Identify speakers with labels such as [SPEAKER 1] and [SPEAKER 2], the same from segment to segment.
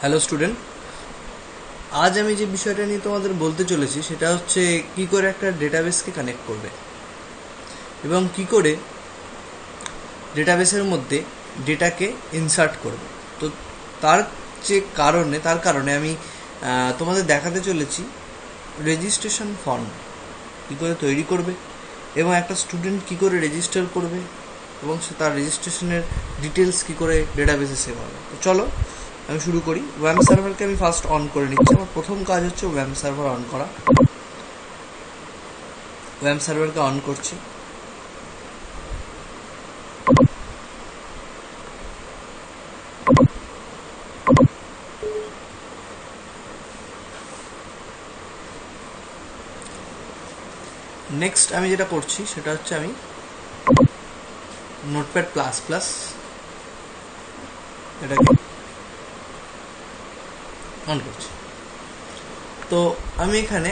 [SPEAKER 1] Hello student, আজ আমি যে বিষয়টা নিয়ে তোমাদের বলতে চলেছি সেটা হচ্ছে কি করে একটা ডেটাবেসকে কানেক্ট করবে এবং কি করে ডেটাবেসের মধ্যে ডেটাকে ইনসার্ট করবে। তো তার কারণে আমি তোমাদের দেখাতে চলেছি রেজিস্ট্রেশন ফর্ম কী করে তৈরি করবে এবং একটা স্টুডেন্ট কী করে রেজিস্টার করবে এবং সে তার রেজিস্ট্রেশনের ডিটেলস কী করে ডেটাবেসে সেভ হবে। তো চলো আমি শুরু করি। ওয়াম সার্ভারকে আমি ফার্স্ট অন করে নিচ্ছি। আমার প্রথম কাজ হচ্ছে ওয়াম সার্ভার অন করা। ওয়াম সার্ভারকে অন করছি। নেক্সট আমি যেটা করছি সেটা হচ্ছে আমি নোটপ্যাড প্লাস প্লাস এটাকে অন করছি। তো আমি এখানে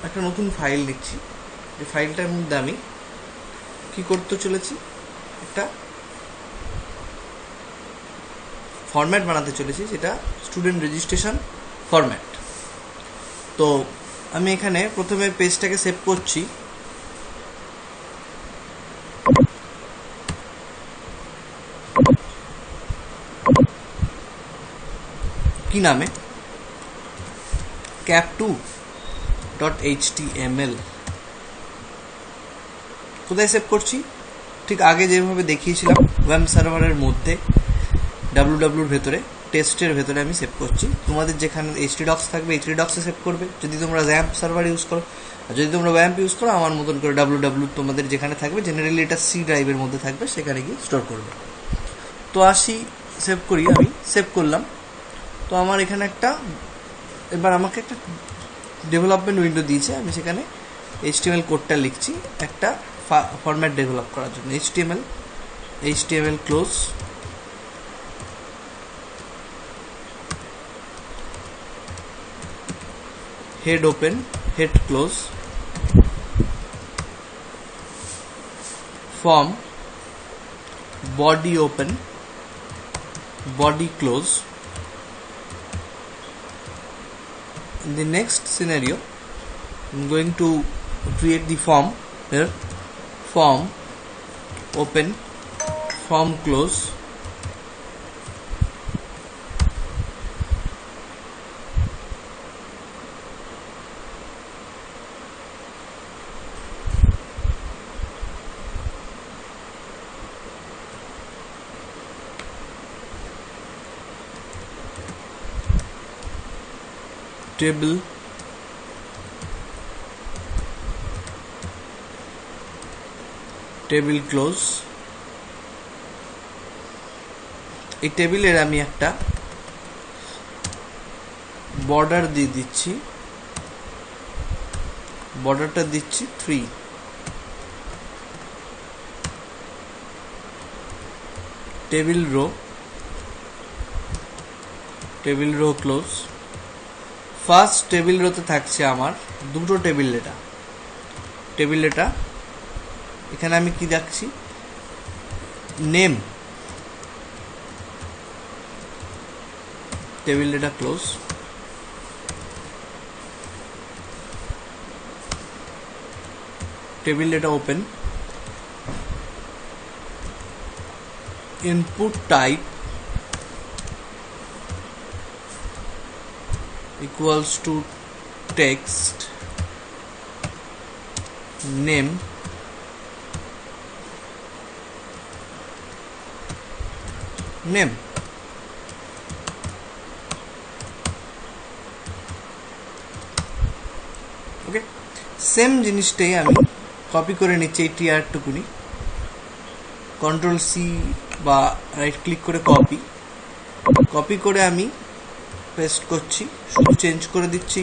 [SPEAKER 1] একটা নতুন ফাইল লিখছি। এই ফাইলটার মধ্যে আমি কি করতে চলেছি, একটা ফরম্যাট বানাতে চলেছি, যেটা স্টুডেন্ট রেজিস্ট্রেশন ফরম্যাট। তো আমি এখানে প্রথমে পেজটাকে সেভ করছি। কি নামে? cap2.html। কোথায় সেভ করছি? ঠিক আগে যেভাবে দেখিয়েছিলাম ওয়াম সার্ভারের মধ্যে www ভেতরে টেস্টের ভেতরে আমি সেভ করছি। তোমাদের যেখানে htdocs থাকবে htdocs সেভ করবে যদি তোমরা জ্যাম্প সার্ভার ইউজ করো, আর যদি তোমরা ওয়াম্প ইউজ করো আমার মতন করে www তোমাদের যেখানে থাকবে, জেনারেলি এটা সি ড্রাইভের মধ্যে থাকবে, সেখানে গিয়ে স্টোর করবে। তো আসি, সেভ করি। আমি সেভ করলাম। তো আমার এখানে এবার আমাকে একটা ডেভেলপমেন্ট উইন্ডো দিয়েছে। আমি সেখানে HTML কোডটা লিখছি একটা ফরম্যাট ডেভেলপ করার জন্য। HTML close, head open, head close, form, body open, body close. In the next scenario, I'm going to create the form here. Form open, form close, table, table close. এই টেবিলের আমি একটা border দিয়ে দিচ্ছি। বর্ডারটা দিচ্ছি 3। Table row close. First table রোতে থাকছে আমার দুটো টেবিল ডেটা। এখানে আমি কি রাখছি? Name. Table data close. Table data open. Input type equals to text, name, okay. Same জিনিসটাই আমি কপি করে নিচ্ছি। এই টিআর টুকুনি Ctrl+C বা রাইট ক্লিক করে কপি করে আমি পেস্ট করছি। শুধু চেঞ্জ করে দিচ্ছি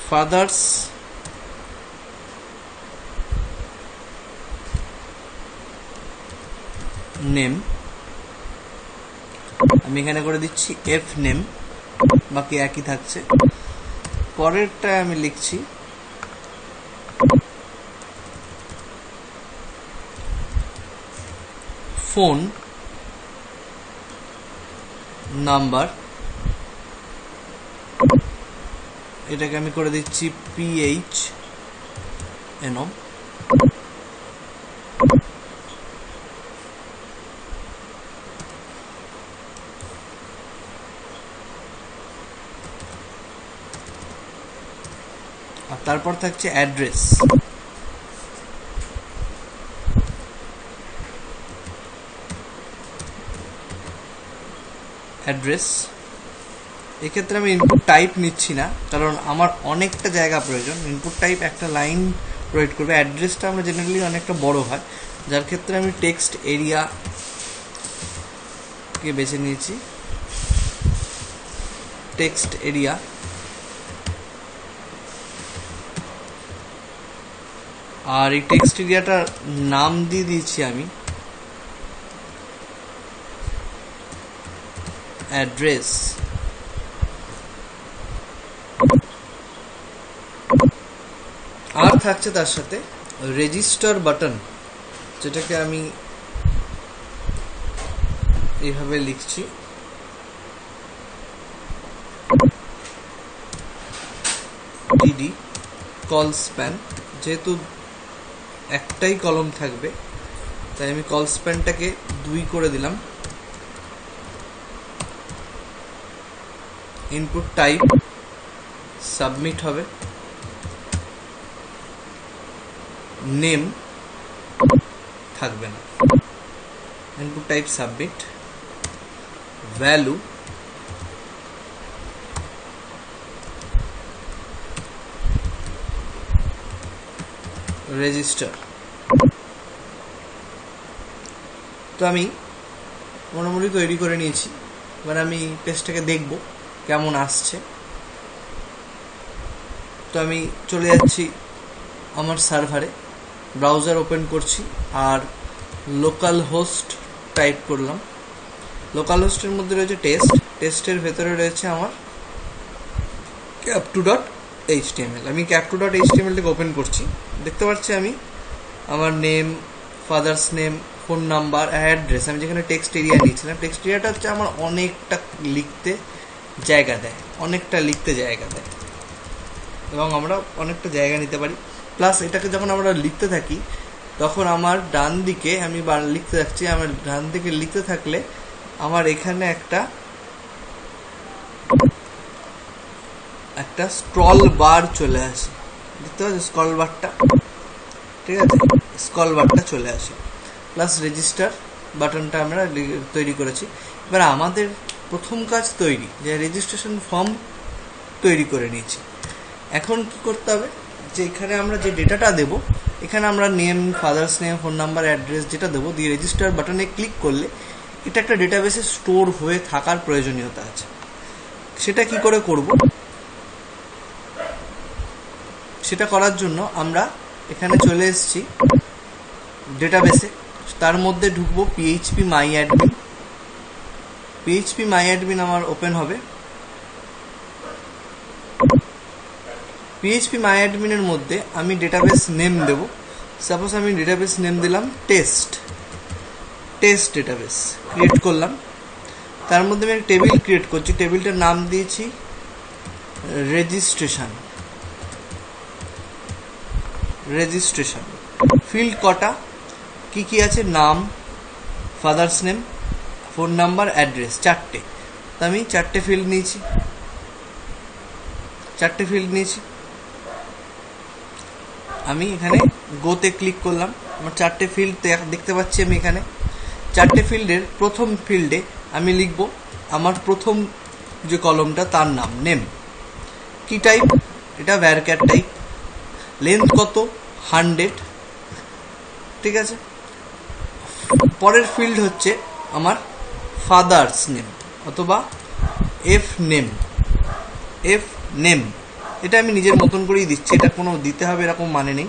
[SPEAKER 1] ফাদার্স নেম। আমি এখানে করে দিচ্ছি এফ নেম, বাকি একই থাকছে। পরেরটা আমি লিখছি ফোন নাম্বার, এটাকে আমি করে দিচ্ছি PHNO, আর তারপর থাকছে অ্যাড্রেস। এক্ষেত্রে আমি ইনপুট টাইপ নিচ্ছি না, কারণ আমার অনেকটা জায়গা প্রয়োজন। ইনপুট টাইপ একটা লাইন প্রোভাইড করবে। অ্যাড্রেসটা আমরা জেনারেলি অনেকটা বড় হয়, যার ক্ষেত্রে আমি টেক্সট এরিয়া কে বেছে নিয়েছি। টেক্সট এরিয়া, আর এই টেক্সট এরিয়াটার নাম দিয়ে দিয়েছি আমি অ্যাড্রেস। আর থাকছে তার সাথে রেজিস্টার বাটন, যেটাকে আমি এইভাবে লিখছি, ডিডি কল স্প্যান। যেহেতু একটাই কলম থাকবে তাই আমি কল স্প্যানটাকে 2 করে দিলাম। ইনপুট টাইপ সাবমিট হবে, নেম থাকবে না। Input type submit, value register. তো আমি মোটামুটি তৈরি করে নিয়েছি। এবার আমি পেজটাকে দেখব কেমন আসছে। তো আমি চলে যাচ্ছি আমার সার্ভারে, ব্রাউজার ওপেন করছি আর লোকাল হোস্ট টাইপ করলাম। লোকাল হোস্টের মধ্যে রয়েছে টেস্টের ভেতরে রয়েছে আমার capto.html। আমি capto.html থেকে ওপেন করছি। দেখতে পাচ্ছি আমি আমার name, father's name, phone number, address. আমি যেখানে টেক্সট এরিয়া নিয়েছিলাম, টেক্সট এরিয়াটা হচ্ছে আমার অনেকটা লিখতে জায়গা দেয় এবং আমরা অনেকটা জায়গা নিতে পারি। প্লাস এটাকে যখন আমরা লিখতে থাকি তখন আমার ডান দিকে, আমি লিখতে যাচ্ছি, আমার ডান দিকে লিখতে থাকলে আমার এখানে একটা স্ক্রল বার চলে আসে। দেখতে পাচ্ছি স্ক্রল বারটা, ঠিক আছে, স্ক্রল বারটা চলে আসে। প্লাস রেজিস্টার বাটনটা আমরা তৈরি করেছি। এবার আমাদের প্রথম কাজ তৈরি, যে রেজিস্ট্রেশন ফর্ম তৈরি করে নিয়েছি। এখন কি করতে হবে, যে এখানে আমরা যে ডেটাটা দেব, এখানে আমরা name, father's name, phone number, address যেটা দেবো, দিয়ে রেজিস্টার বাটনে ক্লিক করলে এটা একটা ডেটাবেসে স্টোর হয়ে থাকার প্রয়োজনীয়তা আছে। সেটা কি করে করব, সেটা করার জন্য আমরা এখানে চলে এসেছি ডেটাবেসে। তার মধ্যে ঢুকবো PHP মাই অ্যাডমিন আমার ওপেন হবে। PHP মাই অ্যাডমিনের মধ্যে আমি ডেটাবেস নেম দেব। সাপোজ আমি ডেটাবেস নেম দিলাম টেস্ট ডেটাবেস ক্রিয়েট করলাম। তার মধ্যে আমি একটা টেবিল ক্রিয়েট করছি। টেবিলটার নাম দিয়েছি রেজিস্ট্রেশন। ফিল্ড কটা, কি আছে, নাম, father's name, phone number, address, 4টে। তো আমি 4টে ফিল্ড নিয়েছি। আমি এখানে গোতে ক্লিক করলাম। আমার 4টে ফিল্ড দেখতে পাচ্ছি। আমি এখানে 4টে ফিল্ডের প্রথম ফিল্ডে আমি লিখব আমার প্রথম যে কলমটা, তার নাম, নেম। কি টাইপ, এটা ভ্যারক্যার টাইপ। লেন্থ কত, 100, ঠিক আছে। পরের ফিল্ড হচ্ছে আমার ফাদার্স নেম অথবা এফ নেম। এটা আমি নিজের মতন করেই দিচ্ছি, এটা কোনো দিতে হবে এরকম মানে নেই।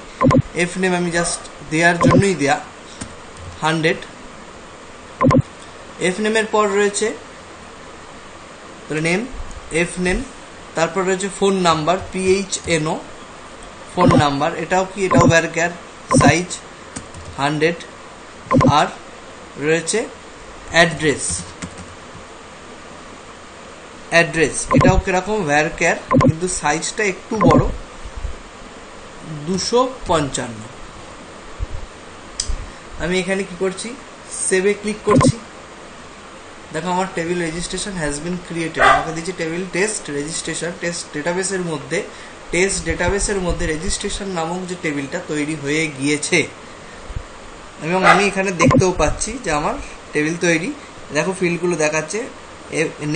[SPEAKER 1] এফ নেম আমি জাস্ট দেওয়ার জন্যই দেয়া, 100। এফ নেমের পর রয়েছে নেম, এফ নেম। তারপর রয়েছে phone number, PHNO phone number. এটাও ভ্যারক্যার, সাইজ 100। আর রয়েছে অ্যাড্রেস। এটাও কিরকম varchar, কিন্তু সাইজটা একটু বড়, 255। আমি এখানে কি করছি, সেভে ক্লিক করছি। দেখো আমার table registration has been created, আমাকে দিচ্ছে টেবিল টেস্ট রেজিস্ট্রেশন। টেস্ট ডেটাবেসের মধ্যে রেজিস্ট্রেশন নামক যে টেবিলটা তৈরি হয়ে গিয়েছে, এবং আমি এখানে দেখতেও পাচ্ছি যে আমার টেবিল তৈরি। দেখো ফিল্ডগুলো দেখাচ্ছে,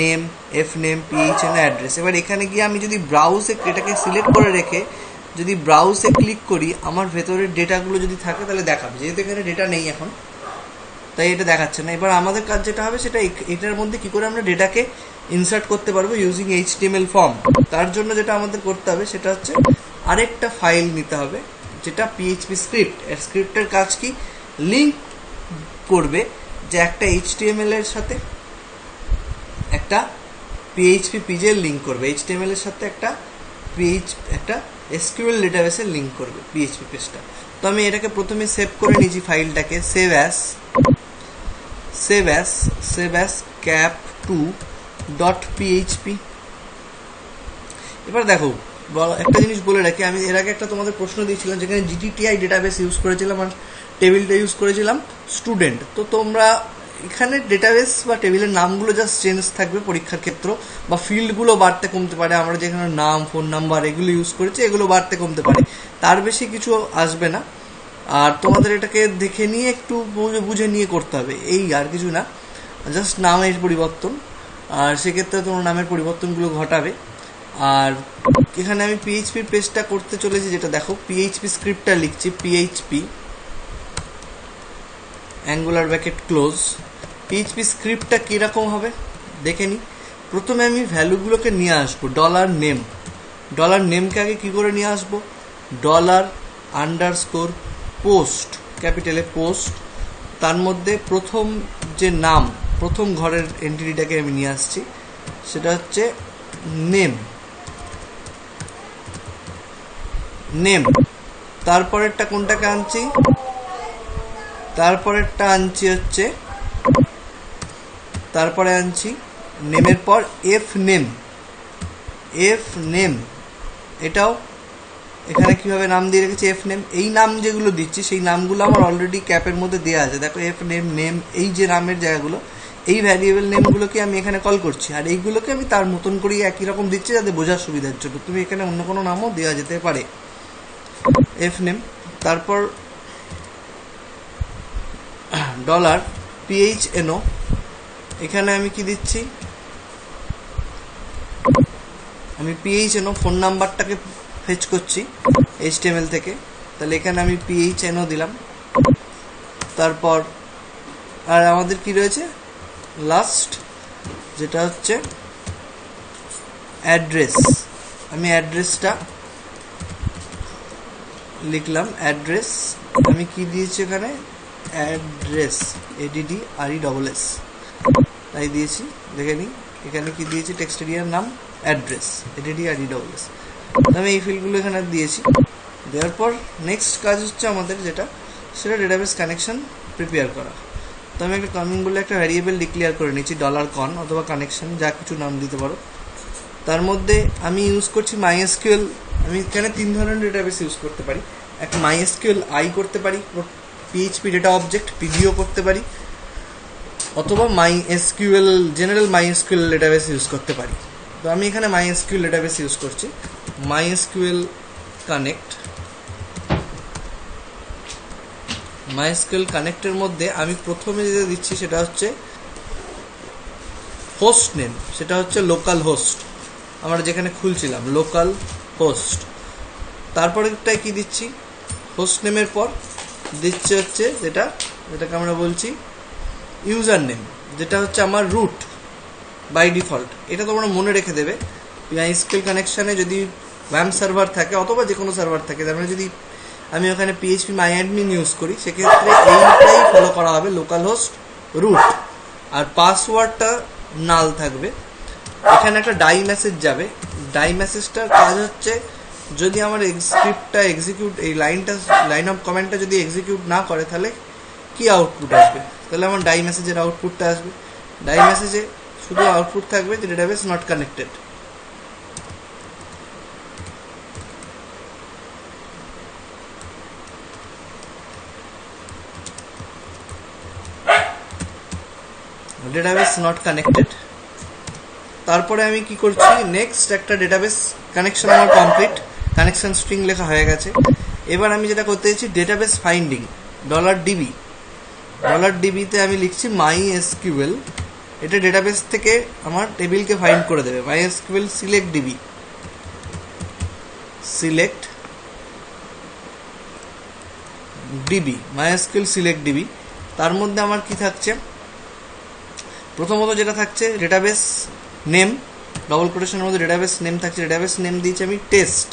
[SPEAKER 1] name, F name, PHN, address. এবার এখানে গিয়ে আমি যদি ব্রাউজে এটাকে সিলেক্ট করে রেখে যদি ব্রাউজে ক্লিক করি, আমার ভেতরের ডেটাগুলো যদি থাকে তাহলে দেখাবে। যেহেতু এখানে ডেটা নেই এখন, তাই এটা দেখাচ্ছে না। এবার আমাদের কাজ যেটা হবে সেটা এটার মধ্যে কি করে আমরা ডেটাকে ইনসার্ট করতে পারবো ইউজিং HTML ফর্ম। তার জন্য যেটা আমাদের করতে হবে সেটা হচ্ছে আরেকটা ফাইল নিতে হবে, যেটা PHP স্ক্রিপ্ট। এর স্ক্রিপ্টের কাজ কি, লিঙ্ক করবে যে একটা HTML এর সাথে একটা PHP পেজের লিঙ্ক করবে, HTML এর সাথে একটা SQL ডেটাবেসের লিঙ্ক করবে PHP পেজটা। তো আমি এটাকে প্রথমে সেভ করে নিয়েছি ফাইলটাকে, সেভ অ্যাস cap2.php। এবার দেখো একটা জিনিস বলে রাখি, আমি এর আগে একটা তোমাদের প্রশ্ন দিয়েছিলাম যেখানে GTTI ডেটাবেস ইউজ করেছিলাম আর টেবিলটা ইউজ করেছিলাম স্টুডেন্ট। তো তোমরা এখানে ডেটাবেস বা টেবিলের নামগুলো জাস্ট চেঞ্জ থাকবে পরীক্ষার ক্ষেত্র, বা ফিল্ডগুলো বাড়তে কমতে পারে। আমরা যেখানে নাম, ফোন নাম্বার এগুলো ইউজ করেছি, এগুলো বাড়তে কমতে পারে, তার বেশি কিছু আসবে না। আর তোমাদের এটাকে দেখে নিয়ে একটু বুঝে নিয়ে করতে হবে, এই আর কিছু না, জাস্ট নামের পরিবর্তন। আর সেক্ষেত্রে তোমার নামের পরিবর্তনগুলো ঘটাবে। আর এখানে আমি PHP পেজটা করতে চলেছি, যেটা দেখো PHP স্ক্রিপ্টটা লিখছি, PHP angular bracket close. PHP স্ক্রিপ্টটা কীরকম হবে দেখে নিই। প্রথমে আমি ভ্যালুগুলোকে নিয়ে আসবো, ডলার নেমকে আগে কী করে নিয়ে আসবো, $_পোস্ট, ক্যাপিটালে পোস্ট, তার মধ্যে প্রথম যে নাম, প্রথম ঘরের এন্ট্রিটাকে আমি নিয়ে আসছি, সেটা হচ্ছে নেম। তারপরেরটা কোনটাকে আনছি, তারপরে আনছি নেমের পর এফ নেম। এটাও এখানে কিভাবে নাম দিয়ে রেখেছি, এফ নেম। এই নাম যেগুলো দিচ্ছি সেই নামগুলো আমার অলরেডি ক্যাপের মধ্যে দেওয়া আছে। দেখো এফ নেম, এই যে নামের জায়গাগুলো, এই ভ্যারিয়েবল নেমগুলোকে আমি এখানে কল করছি, আর এইগুলোকে আমি তার মতন করেই একই রকম দিচ্ছি যাতে বোঝার সুবিধার জন্য। তুমি এখানে অন্য কোনো নামও দেওয়া যেতে পারে, এফ নেম। তারপর $PHNO, এখানে আমি কি দিচ্ছি, আমি PHNO ফোন নাম্বারটাকে ফেচ করছি HTML থেকে, তাহলে এখানে আমি PHNO দিলাম। তারপর আর আমাদের কি রয়েছে লাস্ট, যেটা হচ্ছে অ্যাড্রেস। আমি অ্যাড্রেসটা লিখলাম, আমি কি দিয়েছি এখানে, অ্যাড্রেস, ADDRESS, তাই দিয়েছি। দেখে নিই এখানে কি দিয়েছি, টেক্সট এরিয়ার নাম অ্যাড্রেস, ADDRESS। আমি এই ফিল্ডগুলো এখানে দিয়েছি। দেওয়ার পর নেক্সট কাজ হচ্ছে আমাদের যেটা, সেটা ডেটাবেস কানেকশন প্রিপেয়ার করা। তো আমি একটা কমিং বলে একটা ভ্যারিয়েবল ডিক্লেয়ার করে নিচ্ছি, $con অথবা কানেকশন, যা কিছু নাম দিতে পারো। তার মধ্যে আমি ইউজ করছি MySQL। আমি এখানে 3 ধরনের ডেটাবেস ইউজ করতে পারি। একটা MySQL করতে পারি, PHP ডেটা অবজেক্ট PDO করতে পারি, অথবা জেনারেল MySQL ডেটাবেস ইউজ করতে পারি। তো আমি এখানে MySQL ডেটাবেস ইউজ করছি। MySQL কানেক্টের মধ্যে আমি প্রথমে যেটা দিচ্ছি সেটা হচ্ছে হোস্ট নেম, সেটা হচ্ছে লোকাল হোস্ট, আমরা যেখানে খুলছিলাম লোকাল হোস্ট। তারপরেরটাই কি দিচ্ছি, হোস্ট নেমের পর দিচ্ছে হচ্ছে যেটাকে আমরা বলছি ইউজার নেম, যেটা হচ্ছে আমার রুট বাই ডিফল্ট। এটা তোমরা মনে রেখে দেবে। MySQL কানেকশানে যদি WAMP সার্ভার থাকে অথবা যে কোনো সার্ভার থাকে, তার মানে যদি আমি ওখানে PHP MyAdmin ইউজ করি, সেক্ষেত্রে এইটাই ফলো করা হবে, লোকাল হোস্ট রুট, আর পাসওয়ার্ডটা নাল থাকবে। এখানে একটা ডাই মেসেজ যাবে। ডাই মেসেজটার কাজ হচ্ছে, যদি আমার স্ক্রিপ্টটা এক্সিকিউট, এই লাইন অফ কমেন্টটা যদি এক্সিকিউট না করে, তাহলে কি আউটপুট আসবে। তাহলে আমার ডাই মেসেজের আউটপুটটা আসবে। ডাই মেসেজে শুধু আউটপুট থাকবে যে database not connected. Database not connected. তারপরে আমি কি করছি, নেক্সট একটা ডেটাবেস কানেকশন আমার কমপ্লিট, কানেকশন স্ট্রিং লেখা হয়ে গেছে। এবার আমি যেটা করতে চাইছি, ডেটাবেস ফাইন্ডিং $db। $dbতে আমি লিখছি MySQL, এটা ডেটাবেস থেকে আমার টেবিলকে ফাইন্ড করে দেবে। MySQL select DB, select DB, MySQL select DB. তার মধ্যে আমার কি থাকছে, প্রথমত যেটা থাকছে ডেটাবেস নেম, ডবল কোটেশনের মধ্যে ডেটাবেস নেম থাকছে। ডেটাবেস নেম দিয়েছি আমি টেস্ট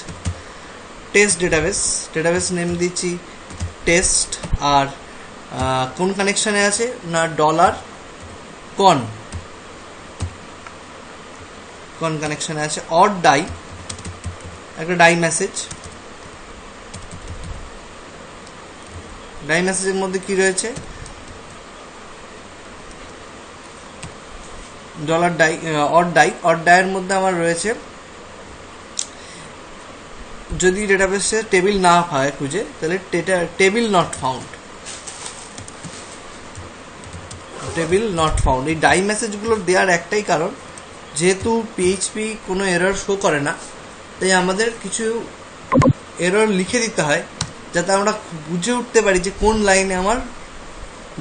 [SPEAKER 1] ডেটাবেস নেম দিচ্ছি টেস্ট। আর কোন কানেকশনে আছে না, $কন কানেকশনে আছে। অর ডাই, একটা ডাই মেসেজের মধ্যে কি রয়েছে, অর ডাইয়ের মধ্যে আমার রয়েছে, যদি ডেটাবেসে টেবিল না পায় খুঁজে, তাহলে টেবিল নট ফাউন্ড। এই ডাই মেসেজগুলো দেওয়ার একটাই কারণ, যেহেতু পিএইচপি কোনো এরর শো করে না, তাই আমাদের কিছু এরর লিখে দিতে হয় যাতে আমরা বুঝে উঠতে পারি যে কোন লাইনে আমার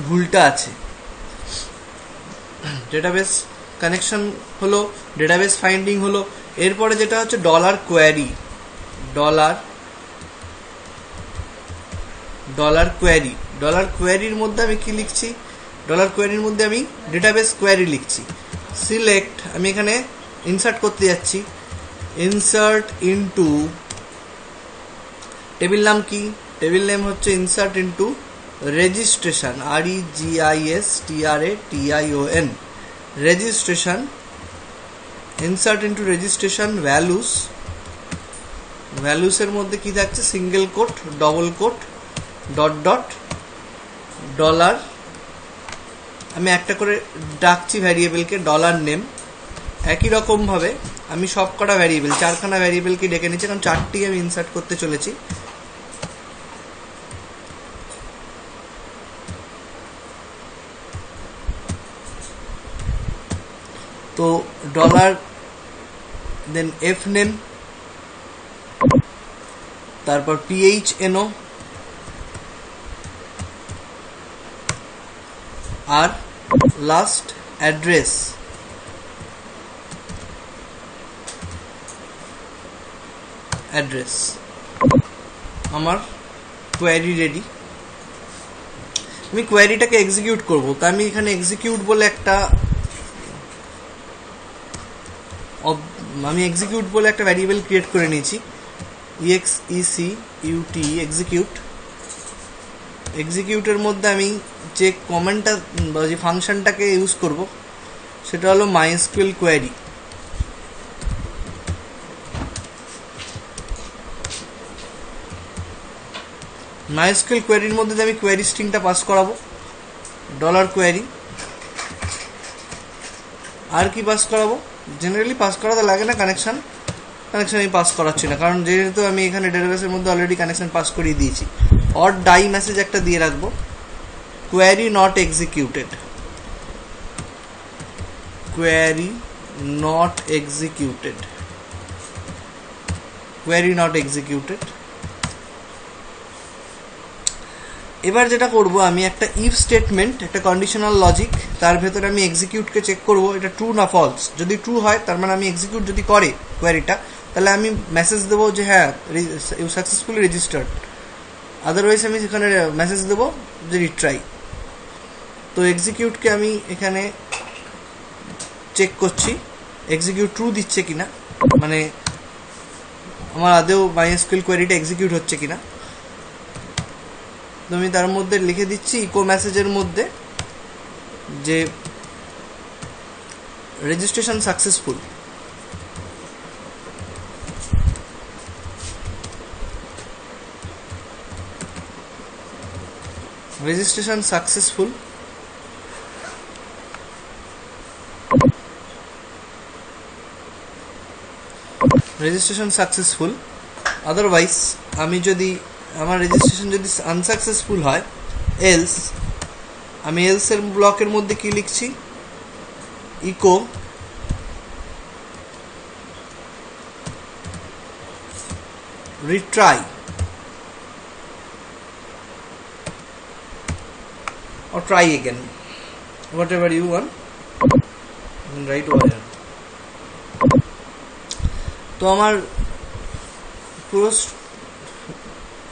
[SPEAKER 1] ভুলটা আছে। ডেটাবেস কানেকশন হলো, ডেটাবেস ফাইন্ডিং হলো। এরপরে যেটা হচ্ছে $কোয়ারি, $কোয়ারির মধ্যে আমি কি লিখছি, $কোয়ারির মধ্যে আমি ডেটাবেস কোয়ারি লিখছি। সিলেক্ট, আমি এখানে ইনসার্ট করতে যাচ্ছি, ইনসার্ট ইনটু, টেবিল নাম কি, টেবিল নেম হচ্ছে insert into registration, REGISTRATION, registration. Insert into registration ভ্যালুসের মধ্যে কি থাকছে, সিঙ্গেল কোট, ডবল কোট, $। আমি একটা করে ডাকছি ভ্যারিয়েবলকে, $নেম। একই রকম ভাবে আমি সব কটা ভ্যারিয়েবল, 4খানা ভ্যারিয়েবলকে ডেকে নিচ্ছি, কারণ 4টি আমি ইনসার্ট করতে চলেছি। তো দেন fname, তারপর phno, আর লাস্ট অ্যাড্রেস। আমার কোয়ারি রেডি। আমি কোয়ারিটাকে এক্সিকিউট করব, তা আমি এখানে এক্সিকিউট বলে একটা ভ্যারিয়েবল ক্রিয়েট করে নিয়েছি, execute। এক্সিকিউটের মধ্যে আমি যে কমান্ডটা বা যে ফাংশনটাকে ইউজ করব সেটা হলো MySQL কোয়ারি। MySQL কোয়ারির মধ্যে আমি কোয়ারি স্ট্রিংটা পাস করাবো, $কোয়ারি। আর কি পাস করাবো, জেনারেলি পাস করাতে লাগে না, কানেকশন আমি পাস করাচ্ছি না, কারণ যেহেতু আমি এখানে ডেটাবেসের মধ্যে অলরেডি কানেকশন পাস করিয়ে দিয়েছি। অর ডাই মেসেজ একটা দিয়ে রাখবো, কোয়ারি নট এক্সিকিউটেড, এবার যেটা করব, আমি একটা ইফ স্টেটমেন্ট, একটা কন্ডিশনাল লজিক, তার ভেতরে আমি এক্সিকিউটকে চেক করব এটা ট্রু না ফলস। যদি ট্রু হয় তার মানে আমি এক্সিকিউট যদি করে কোয়ারিটা, তাহলে আমি মেসেজ দেবো যে হ্যাঁ ইউ সাকসেসফুলি রেজিস্টার্ড। আদারওয়াইজ আমি সেখানে মেসেজ দেবো যে রিট্রাই। তো এক্সিকিউটকে আমি এখানে চেক করছি এক্সিকিউট ট্রু দিচ্ছে কিনা, মানে আমার আদেও MySQL কোয়ারিটা এক্সিকিউট হচ্ছে কিনা। তো আমি তার মধ্যে লিখে দিচ্ছি ইকো মেসেজের মধ্যে যে registration successful. Registration successful. Otherwise আমি যদি আমার রেজিস্ট্রেশন যদি আনসাকসেসফুল হয়, এলস, আমি এলসের ব্লকের মধ্যে কি লিখছি, eco retry or try again, whatever you want, write over here. তো আমার পুরো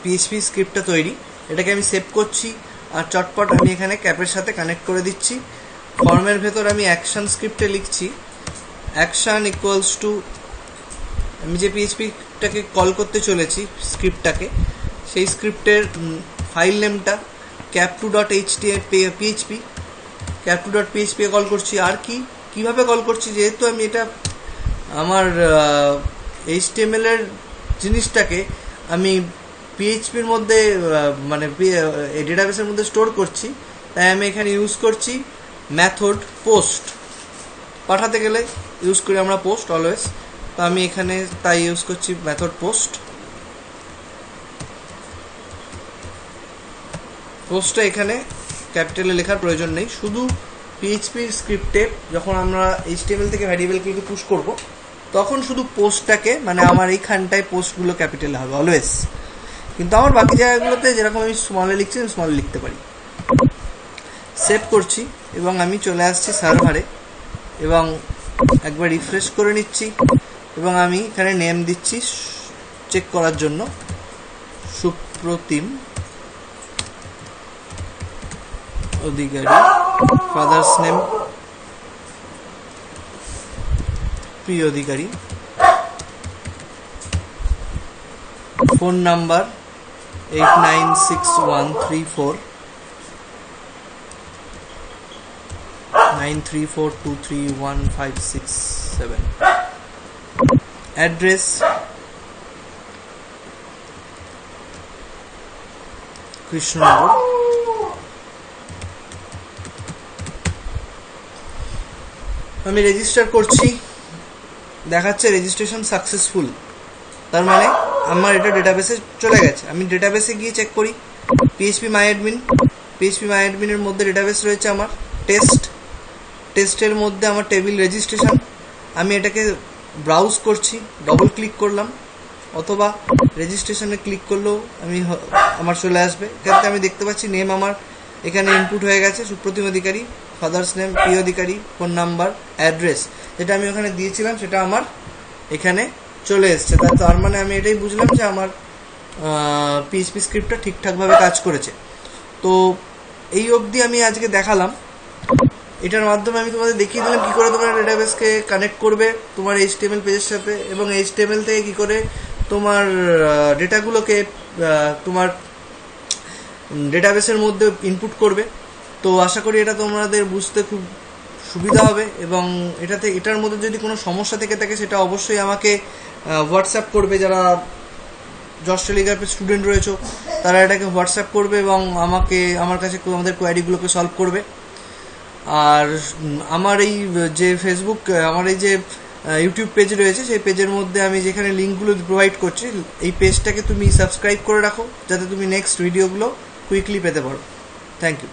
[SPEAKER 1] পিএইচপি স্ক্রিপ্টটা তৈরি, এটাকে আমি সেভ করছি আর চটপট আমি এখানে ক্যাপের সাথে কানেক্ট করে দিচ্ছি। ফর্মের ভেতর আমি অ্যাকশন স্ক্রিপ্টে লিখছি অ্যাকশন ইকুয়ালস টু, আমি যে পিএইচপিটাকে কল করতে চলেছি স্ক্রিপ্টটাকে, সেই স্ক্রিপ্টের ফাইল নেমটা cap2.php cap2.php এ কল করছি। আর কিভাবে কল করছি, যেহেতু আমি এটা আমার HTML এর জিনিসটাকে আমি পিএইচপির মধ্যে মানে ডেটাবেসের মধ্যে স্টোর করছি, তাই আমি এখানে ইউজ করছি মেথড পোস্ট। পাঠাতে গেলে ইউজ করি আমরা পোস্ট অলওয়েজ, তো আমি এখানে তাই ইউজ করছি মেথড পোস্ট। পোস্টটা এখানে ক্যাপিটালে লেখার প্রয়োজন নেই, শুধু পিএইচপি স্ক্রিপ্টে যখন আমরা HTML থেকে ভ্যারিয়েবলগুলোকে পুশ করব তখন শুধু পোস্টটাকে, মানে আমার এইখানটায় পোস্টগুলো ক্যাপিটালে হবে অলওয়েজ, কিন্তু আমার বাকি জায়গাগুলোতে যেরকম আমি স্মলে লিখছি স্মলে লিখতে পারি। সেভ করছি এবং আমি চলে আসছি সার্ভারে এবং একবার রিফ্রেশ করে নিচ্ছি এবং আমি এখানে নেম দিচ্ছি চেক করার জন্য, সুপ্রতিম অধিকারী, ফাদার্স নেম প্রিয় অধিকারী, ফোন নাম্বার 89613493423157, অ্যাড্রেস কৃষ্ণনগর, আমি রেজিস্টার করছি, দেখাচ্ছে রেজিস্ট্রেশন সাকসেসফুল, তার মানে আমার এটা ডেটাবেসে চলে গেছে। আমি ডেটাবেসে গিয়ে চেক করি পিএইচপি মাই অ্যাডমিনের মধ্যে ডেটাবেস রয়েছে আমার টেস্টের মধ্যে আমার টেবিল রেজিস্ট্রেশন, আমি এটাকে ব্রাউজ করছি, ডবল ক্লিক করলাম অথবা রেজিস্ট্রেশনে ক্লিক করলেও আমার চলে আসবে। এখানে আমি দেখতে পাচ্ছি নেম আমার এখানে ইনপুট হয়ে গেছে, সুপ্রতিম অধিকারী, ফাদার্স নেম প্রিয় অধিকারী, ফোন নাম্বার, অ্যাড্রেস যেটা আমি ওখানে দিয়েছিলাম সেটা আমার এখানে চলে এসছে। তার মানে আমি এটাই বুঝলাম যে আমার পিএইচপি স্ক্রিপ্টটা ঠিকঠাকভাবে কাজ করেছে। তো এই অবধি আমি আজকে দেখালাম, এটার মাধ্যমে আমি তোমাদের দেখিয়ে দিলাম কী করে তোমরা ডেটাবেসকে কানেক্ট করবে তোমার HTML পেজের সাথে এবং HTML থেকে কী করে তোমার ডেটাগুলোকে তোমার ডেটাবেসের মধ্যে ইনপুট করবে। তো আশা করি এটা তোমাদের বুঝতে খুব সুবিধা হবে এবং এটার মধ্যে যদি কোনো সমস্যা থেকে থাকে সেটা অবশ্যই আমাকে হোয়াটসঅ্যাপ করবে। যারা জজ টেলিগ্রাফের স্টুডেন্ট রয়েছে তারা এটাকে হোয়াটসঅ্যাপ করবে এবং আমার কাছে আমাদের কোয়ারিগুলোকে সলভ করবে। আর আমার এই যে ফেসবুক, আমার এই যে ইউটিউব পেজ রয়েছে সেই পেজের মধ্যে আমি যেখানে লিঙ্কগুলো প্রোভাইড করছি, এই পেজটাকে তুমি সাবস্ক্রাইব করে রাখো যাতে তুমি নেক্সট ভিডিওগুলো কুইকলি পেতে পারো। Thank you.